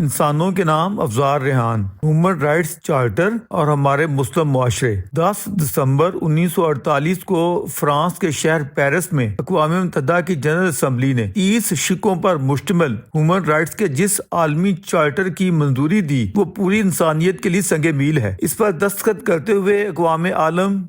انسانوں کے نام افزار ریحان، ہیومن رائٹس چارٹر اور ہمارے مسلم معاشرے۔ 10 دسمبر 1948 کو فرانس کے شہر پیرس میں اقوام متحدہ کی جنرل اسمبلی نے 30 شقوں پر مشتمل ہیومن رائٹس کے جس عالمی چارٹر کی منظوری دی وہ پوری انسانیت کے لیے سنگ میل ہے۔ اس پر دستخط کرتے ہوئے اقوام عالم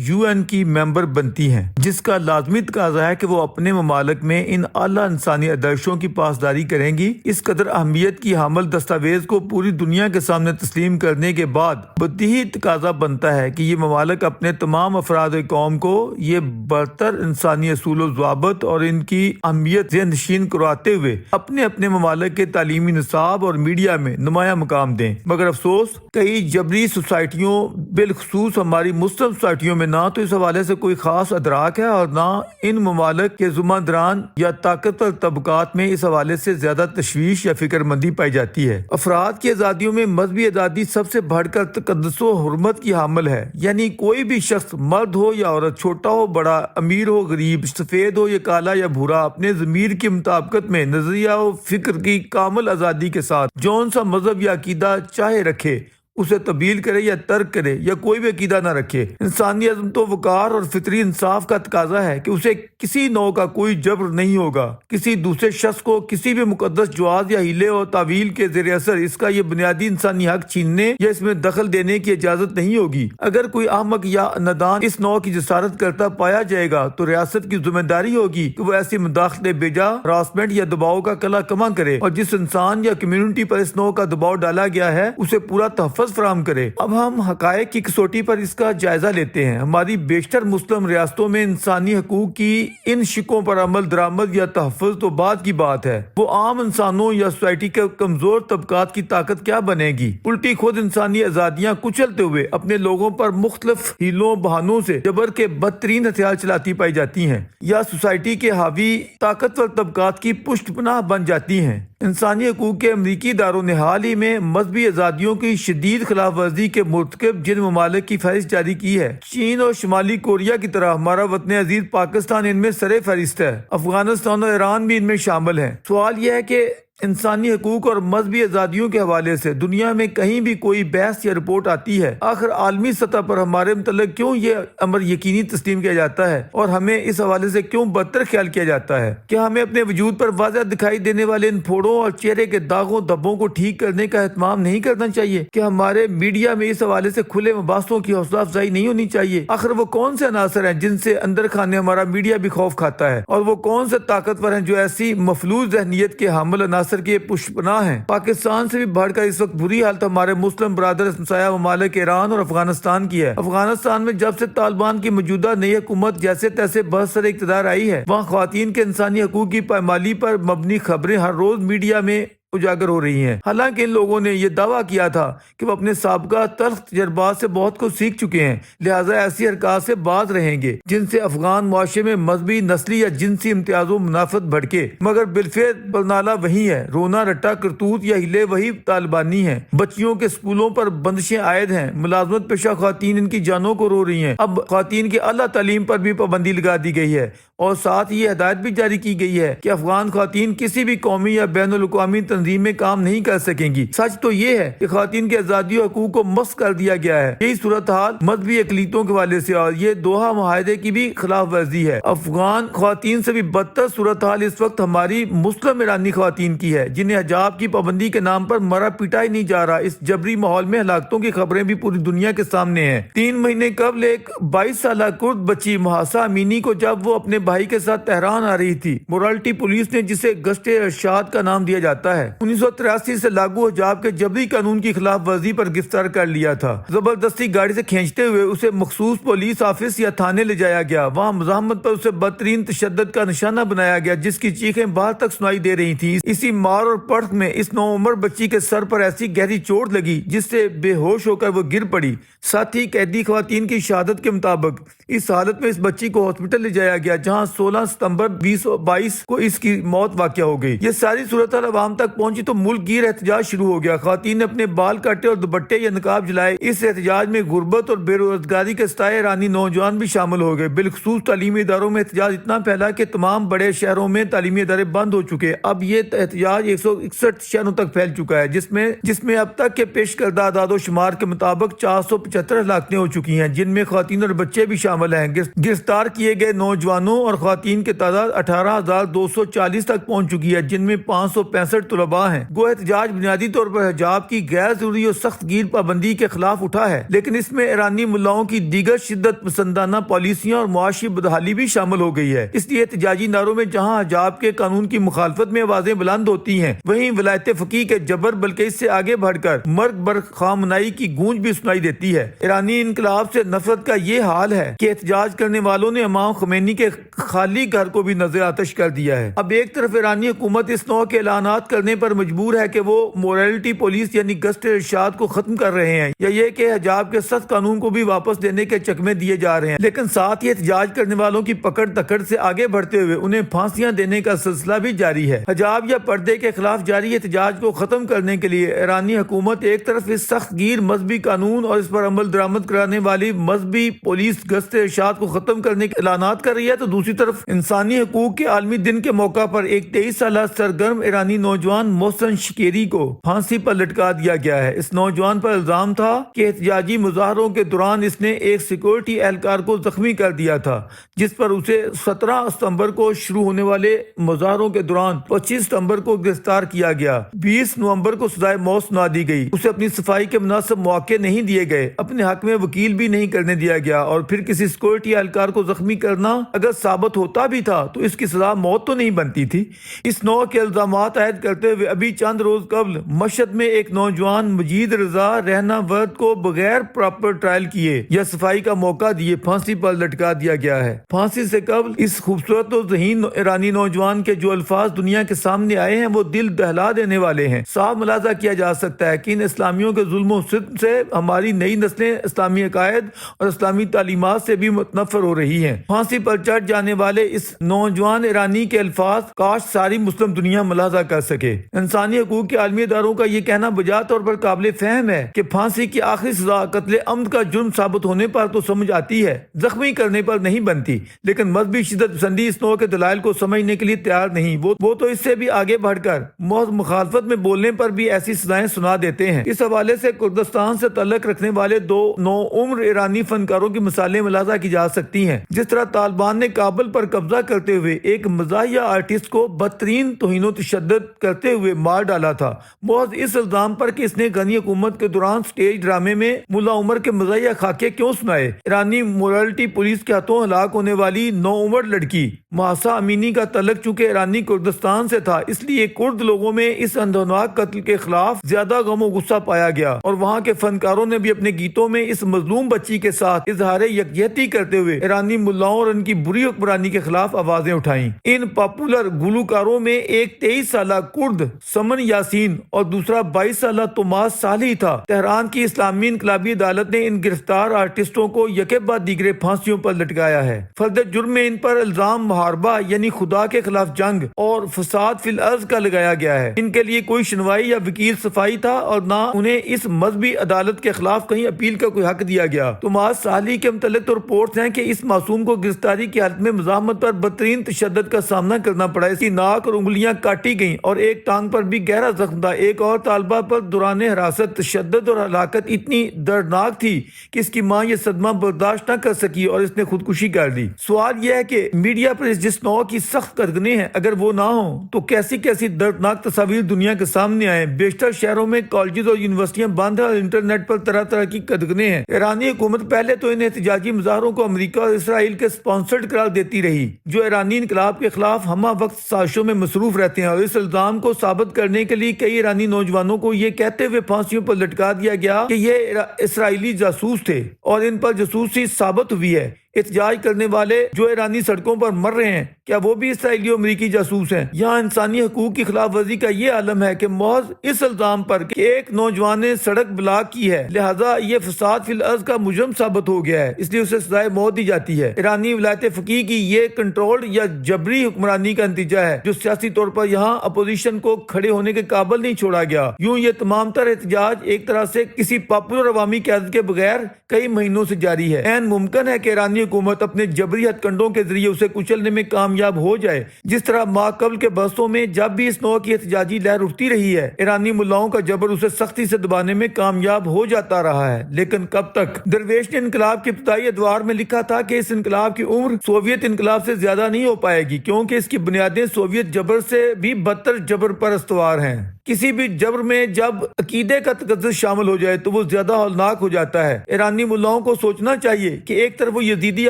UN کی ممبر بنتی ہیں، جس کا لازمی تقاضا ہے کہ وہ اپنے ممالک میں ان اعلیٰ انسانی آدرشوں کی پاسداری کریں گی۔ اس قدر اہمیت کی حامل دستاویز کو پوری دنیا کے سامنے تسلیم کرنے کے بعد بدیہی تقاضا بنتا ہے کہ یہ ممالک اپنے تمام افراد قوم کو یہ برتر انسانی اصول و ضوابط اور ان کی اہمیت ذہن نشین کرواتے ہوئے اپنے اپنے ممالک کے تعلیمی نصاب اور میڈیا میں نمایاں مقام دیں۔ مگر افسوس، کئی جبری سوسائٹیوں، بالخصوص ہماری مسلم سوسائٹیوں میں نہ تو اس حوالے سے کوئی خاص ادراک ہے اور نہ ان ممالک کے ذمہ داران یا طاقتور طبقات میں اس حوالے سے زیادہ تشویش یا فکر مندی پائی جاتی ہے۔ افراد کی آزادیوں میں مذہبی آزادی سب سے بڑھ کر تقدس و حرمت کی حامل ہے، یعنی کوئی بھی شخص، مرد ہو یا عورت، چھوٹا ہو بڑا، امیر ہو غریب، سفید ہو یا کالا یا بھورا، اپنے ضمیر کی مطابقت میں نظریہ و فکر کی کامل آزادی کے ساتھ جون سا مذہب یا عقیدہ چاہے رکھے، اسے تبدیل کرے یا ترک کرے یا کوئی بھی عقیدہ نہ رکھے۔ انسانی عظمت و وقار اور فطری انصاف کا تقاضا ہے کہ اسے کسی نوع کا کوئی جبر نہیں ہوگا، کسی دوسرے شخص کو کسی بھی مقدس جواز یا ہیلے اور تعویل کے زیر اثر اس کا یہ بنیادی انسانی حق چھیننے یا اس میں دخل دینے کی اجازت نہیں ہوگی۔ اگر کوئی احمق یا نادان اس نوع کی جسارت کرتا پایا جائے گا تو ریاست کی ذمہ داری ہوگی کہ وہ ایسی مداخلت بیجا، ہراسمنٹ یا دباؤ کا کلا کما کرے اور جس انسان یا کمیونٹی پر اس نوع کا دباؤ ڈالا گیا ہے اسے پورا تحفظ فراہم کرے۔ اب ہم حقائق کی کسوٹی پر اس کا جائزہ لیتے ہیں۔ ہماری بیشتر مسلم ریاستوں میں انسانی حقوق کی ان شقوں پر عمل درآمد یا تحفظ تو بعد کی بات ہے، وہ عام انسانوں یا سوسائٹی کے کمزور طبقات کی طاقت کیا بنے گی؟ الٹی خود انسانی آزادیاں کچلتے ہوئے اپنے لوگوں پر مختلف ہیلوں بہانوں سے جبر کے بدترین ہتھیار چلاتی پائی جاتی ہیں یا سوسائٹی کے حاوی طاقتور طبقات کی پشت پناہ بن جاتی ہیں۔ انسانی حقوق کے امریکی اداروں نے حال ہی میں مذہبی آزادیوں کی شدید خلاف ورزی کے مرتکب جن ممالک کی فہرست جاری کی ہے، چین اور شمالی کوریا کی طرح ہمارا وطن عزیز پاکستان ان میں سر فہرست ہے۔ افغانستان اور ایران بھی ان میں شامل ہیں۔ سوال یہ ہے کہ انسانی حقوق اور مذہبی آزادیوں کے حوالے سے دنیا میں کہیں بھی کوئی بحث یا رپورٹ آتی ہے، آخر عالمی سطح پر ہمارے متعلق کیوں یہ امر یقینی تسلیم کیا جاتا ہے اور ہمیں اس حوالے سے کیوں بدتر خیال کیا جاتا ہے؟ کیا ہمیں اپنے وجود پر واضح دکھائی دینے والے ان پھوڑوں اور چہرے کے داغوں دھبوں کو ٹھیک کرنے کا اہتمام نہیں کرنا چاہیے؟ کیا ہمارے میڈیا میں اس حوالے سے کھلے مباحثوں کی حوصلہ افزائی نہیں ہونی چاہیے؟ آخر وہ کون سے عناصر ہیں جن سے اندر خانے ہمارا میڈیا بھی خوف کھاتا ہے، اور وہ کون سے طاقتور ہیں جو ایسی مفلوج ذہنیت کے حامل عناصر کے پشت پناہ ہیں؟ پاکستان سے بھی بڑھ کر اس وقت بری حالت ہمارے مسلم برادر ہمسایہ ممالک ایران اور افغانستان کی ہے۔ افغانستان میں جب سے طالبان کی موجودہ نئی حکومت جیسے تیسے برسر اقتدار آئی ہے، وہاں خواتین کے انسانی حقوق کی پامالی پر مبنی خبریں ہر روز میڈیا میں اجاگر ہو رہی ہیں، حالانکہ ان لوگوں نے یہ دعویٰ کیا تھا کہ وہ اپنے سابقہ تلخ تجربات سے بہت کچھ سیکھ چکے ہیں، لہٰذا ایسی حرکات سے باز رہیں گے جن سے افغان معاشرے میں مذہبی، نسلی یا جنسی امتیاز و منافت بھڑکے۔ مگر بالفعل برنالہ وہی ہے، رونا رٹا کرتوت یا ہلے وہی طالبانی ہیں۔ بچیوں کے سکولوں پر بندشیں عائد ہیں، ملازمت پیشہ خواتین ان کی جانوں کو رو رہی ہیں۔ اب خواتین کی اعلیٰ تعلیم پر بھی پابندی لگا دی گئی ہے اور ساتھ یہ ہدایت بھی جاری کی گئی ہے کہ افغان خواتین کسی بھی قومی یا بین الاقوامی تنظیم میں کام نہیں کر سکیں گی۔ سچ تو یہ ہے کہ خواتین کے آزادی و حقوق کو مسخ کر دیا گیا ہے۔ یہی صورتحال مذہبی اقلیتوں کے حوالے سے اور یہ دوحہ معاہدے کی بھی خلاف ورزی ہے۔ افغان خواتین سے بھی بدتر صورتحال اس وقت ہماری مسلم ایرانی خواتین کی ہے، جنہیں حجاب کی پابندی کے نام پر مرا پیٹا ہی نہیں جا رہا۔ اس جبری ماحول میں ہلاکتوں کی خبریں بھی پوری دنیا کے سامنے ہیں۔ 3 مہینے قبل ایک 22 سالہ کرد بچی محاسا امینی کو جب وہ اپنے بھائی کے ساتھ تہران آ رہی تھی، مورالٹی پولیس نے، جسے گشت ارشاد کا نام دیا جاتا ہے، 1983 سے لاگو حجاب کے جبری قانون کی خلاف ورزی پر گرفتار کر لیا تھا۔ زبردستی گاڑی سے کھینچتے ہوئے اسے مخصوص پولیس آفس یا تھانے لے جایا گیا۔ وہاں مزاحمت پر اسے بدترین تشدد کا نشانہ بنایا گیا، جس کی چیخیں باہر تک سنائی دے رہی تھیں۔ اسی مار اور پڑھ میں اس نوعمر بچی کے سر پر ایسی گہری چوٹ لگی جس سے بے ہوش ہو کر وہ گر پڑی۔ ساتھی قیدی خواتین کی شہادت کے مطابق اس حالت میں اس بچی کو ہاسپٹل لے جایا گیا، جہاں 16 ستمبر 2022 کو اس کی موت واقع ہو گئی۔ یہ ساری صورتحال عوام تک پہنچی تو ملک گیر احتجاج شروع ہو گیا۔ خواتین نے اپنے بال کاٹے اور دوپٹے یا نقاب جلائے۔ اس احتجاج میں غربت اور بے روزگاری کے ستائے ایرانی نوجوان بھی شامل ہو گئے۔ بالخصوص تعلیمی اداروں میں احتجاج اتنا پھیلا کہ تمام بڑے شہروں میں تعلیمی ادارے بند ہو چکے۔ اب یہ احتجاج 161 شہروں تک پھیل چکا ہے، جس میں اب تک کے پیش کردہ اعداد و شمار کے مطابق 475 ہلاکتیں ہو چکی ہیں، جن میں خواتین اور بچے بھی شامل ہیں۔ گرفتار کیے گئے نوجوانوں اور خواتین کی تعداد 18,240 تک پہنچ چکی ہے، جن میں 565 طلباء ہیں۔ گو احتجاج بنیادی طور پر حجاب کی غیر ضروری اور سخت گیر پابندی کے خلاف اٹھا ہے، لیکن اس میں ایرانی ملاؤں کی دیگر شدت پسندانہ پالیسیاں اور معاشی بدحالی بھی شامل ہو گئی ہے۔ اس لیے احتجاجی نعروں میں جہاں حجاب کے قانون کی مخالفت میں آوازیں بلند ہوتی ہیں، وہیں ولایت فقیہ کے جبر بلکہ اس سے آگے بڑھ کر مرگ بر خامنائی کی گونج بھی سنائی دیتی ہے۔ ایرانی انقلاب سے نفرت کا یہ حال ہے کہ احتجاج کرنے والوں نے امام خمینی کے خالی گھر کو بھی نظر آتش کر دیا ہے۔ اب ایک طرف ایرانی حکومت اس نوع کے اعلانات کرنے پر مجبور ہے کہ وہ مورالٹی پولیس یعنی گشت ارشاد کو ختم کر رہے ہیں، یا یہ کہ حجاب کے سخت قانون کو بھی واپس لینے کے چکمے دیے جا رہے ہیں، لیکن ساتھ ہی احتجاج کرنے والوں کی پکڑ دکڑ سے آگے بڑھتے ہوئے انہیں پھانسیاں دینے کا سلسلہ بھی جاری ہے۔ حجاب یا پردے کے خلاف جاری احتجاج کو ختم کرنے کے لیے ایرانی حکومت ایک طرف اس سخت گیر مذہبی قانون اور اس پر عمل درآمد کرانے والی مذہبی پولیس گشت ارشاد کو ختم کرنے کے اعلانات کر رہی ہے، تو دوسری طرف انسانی حقوق کے عالمی دن کے موقع پر ایک 23 سالہ سرگرم ایرانی نوجوان محسن شکیری کو پھانسی پر لٹکا دیا گیا ہے۔ اس نوجوان پر الزام تھا کہ احتجاجی مظاہروں کے دوران اس نے ایک سیکورٹی اہلکار کو زخمی کر دیا تھا، جس پر اسے 17 ستمبر کو شروع ہونے والے مظاہروں کے دوران 25 ستمبر کو گرفتار کیا گیا۔ 20 نومبر کو سزائے موت سنا دی گئی۔ اسے اپنی صفائی کے مناسب مواقع نہیں دیے گئے، اپنے حق میں وکیل بھی نہیں کرنے دیا گیا، اور پھر کسی سیکورٹی اہلکار کو زخمی کرنا اگر ثابت ہوتا بھی تھا تو اس کی سزا موت تو نہیں بنتی تھی۔ اس نوع کے الزامات عائد کرتے ہوئے ابھی چند روز قبل مشہد میں ایک نوجوان مجید رضا رہنا ورد کو بغیر پراپر ٹرائل کیے یا صفائی کا موقع دیے پھانسی پر لٹکا دیا گیا ہے۔ پھانسی سے قبل اس خوبصورت و ذہین ایرانی نوجوان کے جو الفاظ دنیا کے سامنے آئے ہیں وہ دل دہلا دینے والے ہیں۔ صاف ملاحظہ کیا جا سکتا ہے کہ ان اسلامیوں کے ظلم و ستم سے ہماری نئی نسلیں اسلامی عقائد اور اسلامی تعلیمات سے بھی متنفر ہو رہی ہیں۔ پھانسی پر چڑھ جانے والے اس نوجوان ایرانی کے الفاظ کاش ساری مسلم دنیا ملاحظہ کر سکے۔ انسانی حقوق کے عالمی اداروں کا یہ کہنا بجا طور پر قابل فہم ہے کہ پھانسی کی آخری سزا قتل عمد کا جرم ثابت ہونے پر تو سمجھ آتی ہے، زخمی کرنے پر نہیں بنتی، لیکن مذہبی شدت پسندی اس نوع کے دلائل کو سمجھنے کے لیے تیار نہیں۔ وہ تو اس سے بھی آگے بڑھ کر مخالفت میں بولنے پر بھی ایسی سزائیں سنا دیتے ہیں۔ اس حوالے سے کردستان سے تعلق رکھنے والے دو نوعمر ایرانی فنکاروں کی مثالیں ملاحظہ کی جا سکتی ہیں۔ جس طرح طالبان نے کابل پر قبضہ کرتے ہوئے ایک مزاحیہ آرٹسٹ کو بدترین توہین و تشدد کرتے ہوئے مار ڈالا تھا، محض اس الزام پر کہ اس نے غنی حکومت کے دوران سٹیج ڈرامے میں ملا عمر کے مزاحیہ خاکے کیوں سنائے۔ ایرانی مورالٹی پولیس کے ہاتھوں ہلاک ہونے والی نوعمر لڑکی مہسا امینی کا تعلق چونکہ ایرانی کردستان سے تھا، اس لیے کرد لوگوں میں اس اندھوناک قتل کے خلاف زیادہ غم و غصہ پایا گیا، اور وہاں کے فنکاروں نے بھی اپنے گیتوں میں اس مظلوم بچی کے ساتھ اظہار یکجہتی کرتے ہوئے ایرانی ملاؤں اور ان کی بری حکمرانی کے خلاف آوازیں اٹھائیں۔ ان پاپولر گلوکاروں میں ایک 23 سالہ کرد سمن یاسین اور دوسرا 22 سالہ توماس صالحی تھا۔ تہران کی اسلامی انقلابی عدالت نے ان گرفتار آرٹسٹوں کو یکے بعد دیگرے پھانسیوں پر لٹکایا ہے۔ فرد جرم میں ان پر الزام محاربہ یعنی خدا کے خلاف جنگ اور فساد فی الارض کا لگایا گیا ہے۔ ان کے لیے کوئی شنوائی یا وکیل صفائی تھا اور نہ انہیں اس مذہبی عدالت کے خلاف کہیں اپیل کا کوئی حق دیا گیا۔ توماس صالحی کے متعلق تو رپورٹس ہیں کہ اس معصوم کو گرفتاری کی حالت میں مزاحمت پر بدترین تشدد کا سامنا کرنا پڑا۔ اس کی ناک اور انگلیاں کاٹی گئیں اور ایک ٹانگ پر بھی گہرا زخم تھا۔ ایک اور طالبہ پر دوران حراست تشدد اور ہلاکت اتنی دردناک تھی کہ اس کی ماں یہ صدمہ برداشت نہ کر سکی اور اس نے خودکشی کر لی۔ سوال یہ ہے کہ میڈیا پر جس نوع کی سخت قدغنیں ہیں، اگر وہ نہ ہوں تو کیسی کیسی دردناک تصاویر دنیا کے سامنے آئیں۔ بیشتر شہروں میں کالجز اور یونیورسٹیاں بند ہیں اور انٹرنیٹ پر طرح طرح کی قدغنیں ہیں۔ ایرانی حکومت پہلے تو ان احتجاجی مظاہروں کو امریکہ اور اسرائیل کے سپانسرڈ قرار دیتی رہی، جو ایرانی انقلاب کے خلاف ہمہ وقت سازشوں میں مصروف رہتے ہیں، اور اس الزام کو ثابت کرنے کے لیے کئی ایرانی نوجوانوں کو یہ کہتے ہوئے پھانسیوں پر لٹکا دیا گیا کہ یہ اسرائیلی جاسوس تھے، اور ان پر جاسوسی ثابت ہوئی ہے۔ احتجاج کرنے والے جو ایرانی سڑکوں پر مر رہے ہیں کیا وہ بھی اسرائیلی امریکی جاسوس ہیں؟ یہاں انسانی حقوق کی خلاف ورزی کا یہ عالم ہے کہ محض اس الزام پر کہ ایک نوجوان نے سڑک بلاک کی ہے لہذا یہ فساد فی الارض کا مجرم ثابت ہو گیا ہے، اس لیے اسے سزائے موت دی جاتی ہے۔ ایرانی ولایت فقیہ کی یہ کنٹرولڈ یا جبری حکمرانی کا نتیجہ ہے جو سیاسی طور پر یہاں اپوزیشن کو کھڑے ہونے کے قابل نہیں چھوڑا گیا۔ یوں یہ تمام تر احتجاج ایک طرح سے کسی پاپولر عوامی قیادت کے بغیر کئی مہینوں سے جاری ہے۔ عین ممکن ہے کہ ایرانی حکومت اپنے جبری ہتھ کنڈوں کے ذریعے اسے کچلنے میں کامیاب ہو جائے، جس طرح ماقبل کے برسوں میں جب بھی اس نوع کی احتجاجی لہر اٹھتی رہی ہے ایرانی ملاؤں کا جبر اسے سختی سے دبانے میں کامیاب ہو جاتا رہا ہے۔ لیکن کب تک؟ درویش نے انقلاب کے ابتدائی ادوار میں لکھا تھا کہ اس انقلاب کی عمر سوویت انقلاب سے زیادہ نہیں ہو پائے گی کیونکہ اس کی بنیادیں سوویت جبر سے بھی بدتر جبر پر استوار ہیں۔ کسی بھی جبر میں جب عقیدے کا تقدس شامل ہو جائے تو وہ زیادہ ہولناک ہو جاتا ہے۔ ایرانی ملاؤں کو سوچنا چاہیے کہ ایک طرف وہ یزیدی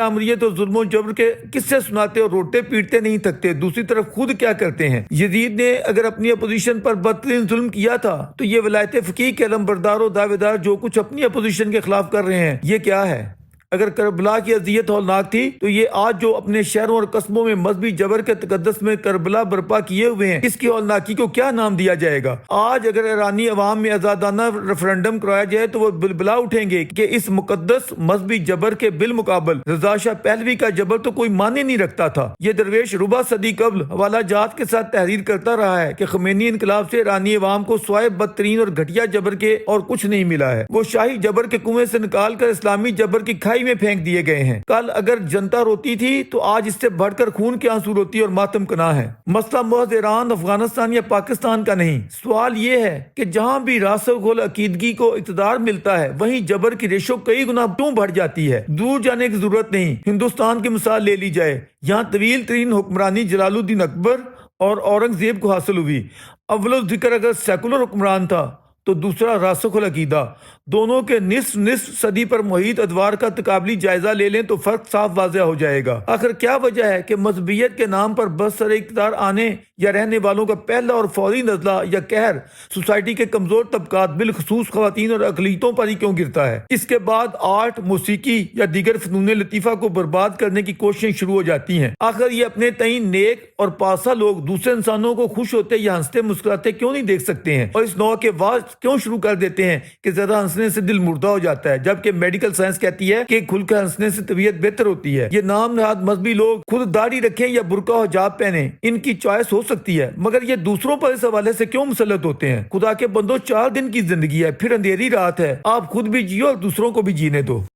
آمریت اور ظلم و جبر کے قصے سناتے اور روٹے پیٹتے نہیں تھکتے، دوسری طرف خود کیا کرتے ہیں۔ یزید نے اگر اپنی اپوزیشن پر بدترین ظلم کیا تھا تو یہ ولایت فقیہ کے علمبردار و دعوے دار جو کچھ اپنی اپوزیشن کے خلاف کر رہے ہیں یہ کیا ہے؟ اگر کربلا کی اذیت ہولناک تھی تو یہ آج جو اپنے شہروں اور قصبوں میں مذہبی جبر کے تقدس میں کربلا برپا کیے ہوئے ہیں اس کی ہولناکی کو کیا نام دیا جائے گا؟ آج اگر ایرانی عوام میں آزادانہ ریفرنڈم کرایا جائے تو وہ بلبلا اٹھیں گے کہ اس مقدس مذہبی جبر کے بالمقابل رضا شاہ پہلوی کا جبر تو کوئی معنی نہیں رکھتا تھا۔ یہ درویش ربع صدی قبل حوالہ جات کے ساتھ تحریر کرتا رہا ہے کہ خمینی انقلاب سے ایرانی عوام کو سوائے بدترین اور گھٹیا جبر کے اور کچھ نہیں ملا ہے۔ وہ شاہی جبر کے کنویں سے نکال کر اسلامی جبر کی کھائی میں پھینک دیے گئے ہیں۔ کل اگر جنتا روتی تھی تو آج اس سے بڑھ کر خون کے آنسو روتی اور ماتم کنا ہے۔ مسئلہ محض ایران، افغانستان یا پاکستان کا نہیں، سوال یہ ہے کہ جہاں بھی راسخ العقیدگی کو اقتدار ملتا ہے وہیں جبر کی ریشو کئی گنا کیوں بڑھ جاتی ہے؟ دور جانے کی ضرورت نہیں، ہندوستان کی مثال لے لی جائے۔ یہاں طویل ترین حکمرانی جلال الدین اکبر اور اورنگزیب کو حاصل ہوئی۔ اول ذکر اگر سیکولر حکمران تھا تو دوسرا راسخ العقیدہ۔ دونوں کے نصف صدی پر محیط ادوار کا تقابلی جائزہ لے لیں تو فرق صاف واضح ہو جائے گا۔ آخر کیا وجہ ہے کہ مذہبیت کے نام پر برسر اقتدار آنے یا رہنے والوں کا پہلا اور فوری نزلہ یا قہر سوسائٹی کے کمزور طبقات بالخصوص خواتین اور اقلیتوں پر ہی کیوں گرتا ہے؟ اس کے بعد آرٹ، موسیقی یا دیگر فنون لطیفہ کو برباد کرنے کی کوششیں شروع ہو جاتی ہیں۔ آخر یہ اپنے تئیں نیک اور پاسا لوگ دوسرے انسانوں کو خوش ہوتے یا ہنستے مسکراتے کیوں نہیں دیکھ سکتے ہیں اور اس نوع کے واعظ کیوں شروع کر دیتے ہیں کہ زیادہ ہنسنے سے دل مردہ ہو جاتا ہے، جبکہ میڈیکل سائنس کہتی ہے کہ کھل کر ہنسنے سے طبیعت بہتر ہوتی ہے۔ یہ نام نہاد مذہبی لوگ خود داڑھی رکھیں یا برقع و حجاب پہنیں، ان کی چوائس ہو سکتی ہے، مگر یہ دوسروں پر اس حوالے سے کیوں مسلط ہوتے ہیں؟ خدا کے بندوں، 4 دن کی زندگی ہے، پھر اندھیری رات ہے، آپ خود بھی جیو اور دوسروں کو بھی جینے دو۔